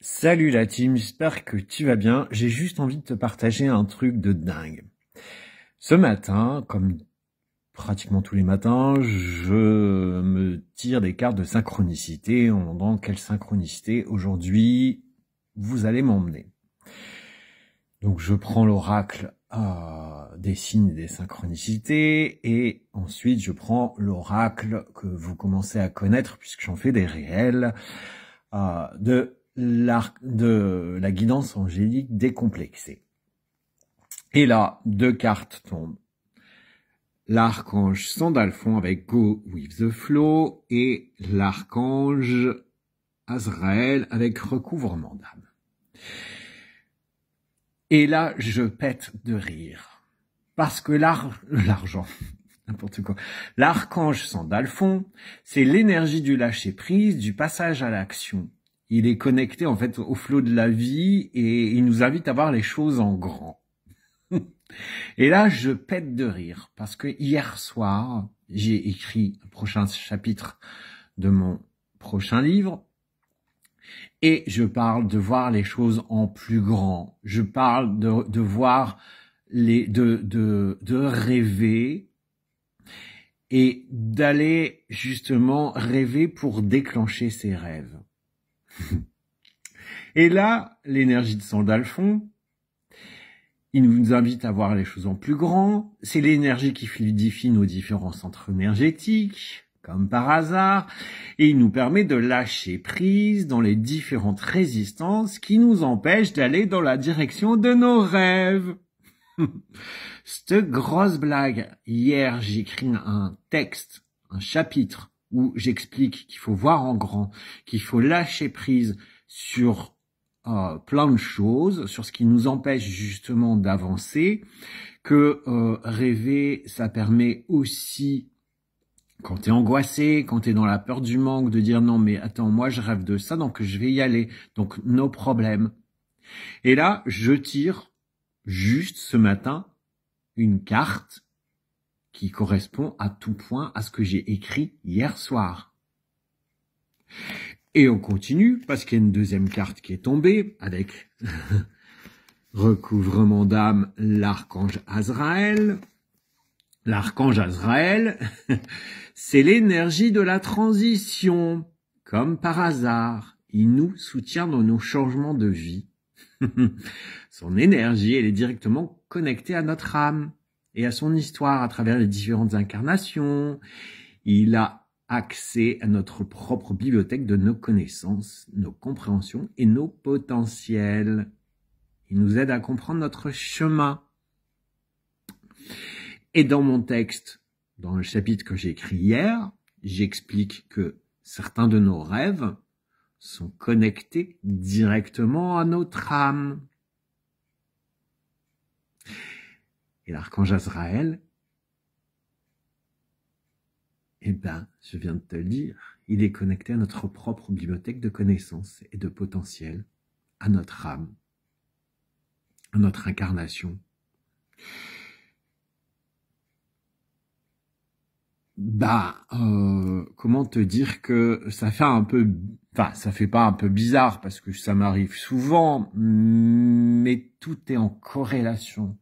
Salut la team, j'espère que tu vas bien. J'ai juste envie de te partager un truc de dingue. Ce matin, comme pratiquement tous les matins, je me tire des cartes de synchronicité en demandant quelle synchronicité aujourd'hui vous allez m'emmener. Donc je prends l'oracle des signes des synchronicités et ensuite je prends l'oracle que vous commencez à connaître puisque j'en fais des réels de la guidance angélique décomplexée. Et là, deux cartes tombent. L'archange Sandalphon avec Go with the Flow et l'archange Azraël avec Recouvrement d'âme. Et là, je pète de rire. Parce que l'argent, n'importe quoi. L'archange Sandalphon, c'est l'énergie du lâcher-prise, du passage à l'action. Il est connecté en fait au flot de la vie et il nous invite à voir les choses en grand. Et là, je pète de rire parce que hier soir, j'ai écrit le prochain chapitre de mon prochain livre et je parle de voir les choses en plus grand. Je parle de voir de rêver et d'aller justement rêver pour déclencher ses rêves. Et là, l'énergie de Sandalphon, il nous invite à voir les choses en plus grand. C'est l'énergie qui fluidifie nos différents centres énergétiques, comme par hasard, et il nous permet de lâcher prise dans les différentes résistances qui nous empêchent d'aller dans la direction de nos rêves. Cette grosse blague. Hier, j'ai écrit un texte, un chapitre, où j'explique qu'il faut voir en grand, qu'il faut lâcher prise sur plein de choses, sur ce qui nous empêche justement d'avancer, que rêver, ça permet aussi, quand t'es angoissé, quand t'es dans la peur du manque, de dire non mais attends, moi je rêve de ça, donc je vais y aller, donc no problème. Et là, je tire juste ce matin une carte qui correspond à tout point à ce que j'ai écrit hier soir. Et on continue, parce qu'il y a une deuxième carte qui est tombée, avec recouvrement d'âme, l'archange Azraël. L'archange Azraël, c'est l'énergie de la transition. Comme par hasard, il nous soutient dans nos changements de vie. Son énergie, elle est directement connectée à notre âme et à son histoire à travers les différentes incarnations. Il a accès à notre propre bibliothèque de nos connaissances, nos compréhensions et nos potentiels. Il nous aide à comprendre notre chemin. Et dans mon texte, dans le chapitre que j'ai écrit hier, j'explique que certains de nos rêves sont connectés directement à notre âme. Et l'archange Azraël, eh ben, je viens de te le dire, il est connecté à notre propre bibliothèque de connaissances et de potentiel, à notre âme, à notre incarnation. Comment te dire que ça fait un peu, ça fait pas un peu bizarre parce que ça m'arrive souvent, mais tout est en corrélation.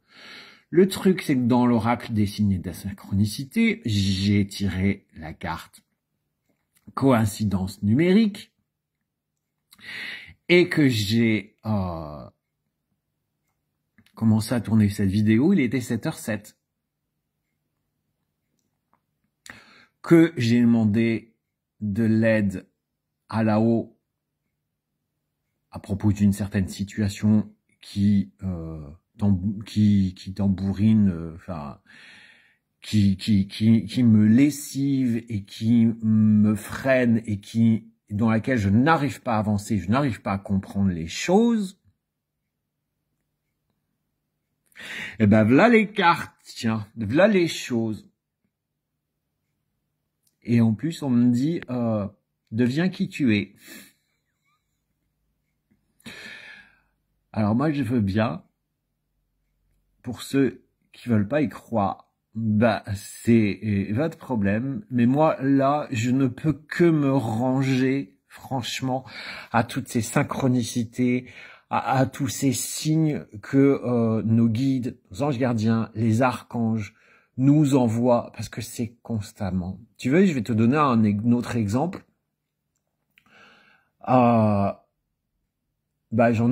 Le truc, c'est que dans l'oracle des signes de la synchronicité, j'ai tiré la carte coïncidence numérique et que j'ai commencé à tourner cette vidéo, il était 7h07. Que j'ai demandé de l'aide à là-haut à propos d'une certaine situation qui tambourine, qui me lessive et qui me freine et dans laquelle je n'arrive pas à avancer, je n'arrive pas à comprendre les choses. Et ben voilà les cartes, tiens, voilà les choses. Et en plus on me dit deviens qui tu es. Alors moi je veux bien. Pour ceux qui veulent pas y croire, c'est votre problème. Mais moi, là, je ne peux que me ranger franchement, à toutes ces synchronicités, à tous ces signes que nos guides, nos anges gardiens, les archanges nous envoient, parce que c'est constamment. Tu veux, je vais te donner un autre exemple. J'en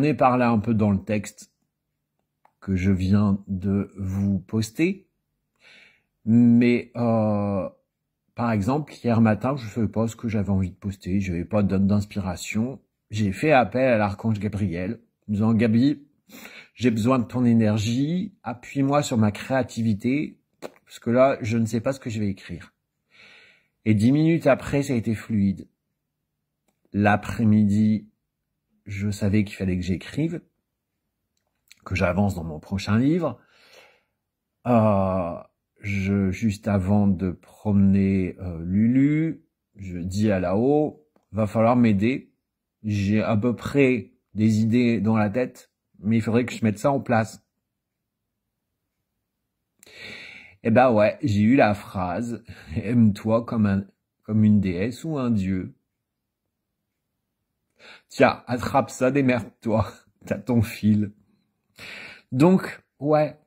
ai parlé un peu dans le texte que je viens de vous poster, mais par exemple, hier matin, je ne savais pas ce que j'avais envie de poster, je n'avais pas d'inspiration, j'ai fait appel à l'archange Gabriel, me disant « Gabi, j'ai besoin de ton énergie, appuie-moi sur ma créativité, parce que là, je ne sais pas ce que je vais écrire. » Et 10 minutes après, ça a été fluide. L'après-midi, je savais qu'il fallait que j'écrive, que j'avance dans mon prochain livre. Juste avant de promener Lulu, je dis à là-haut, va falloir m'aider. J'ai à peu près des idées dans la tête, mais il faudrait que je mette ça en place. Eh ben ouais, j'ai eu la phrase « Aime-toi comme une déesse ou un dieu ». Tiens, attrape ça, démerde-toi, t'as ton fil. Donc, ouais,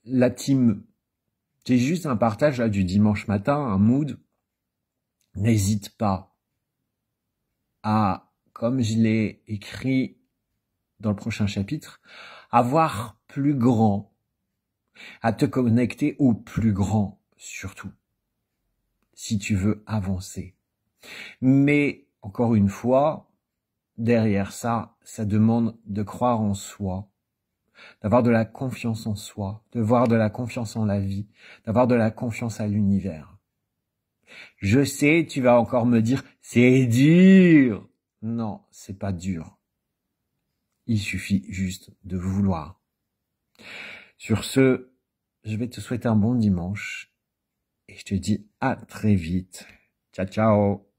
la team, j'ai juste un partage là du dimanche matin, un mood. N'hésite pas à, comme je l'ai écrit dans le prochain chapitre, à voir plus grand, à te connecter au plus grand surtout, si tu veux avancer. Mais, encore une fois, derrière ça, ça demande de croire en soi, d'avoir de la confiance en soi, de voir de la confiance en la vie, d'avoir de la confiance à l'univers. Je sais, tu vas encore me dire, c'est dur. Non, c'est pas dur. Il suffit juste de vouloir. Sur ce, je vais te souhaiter un bon dimanche et je te dis à très vite. Ciao, ciao.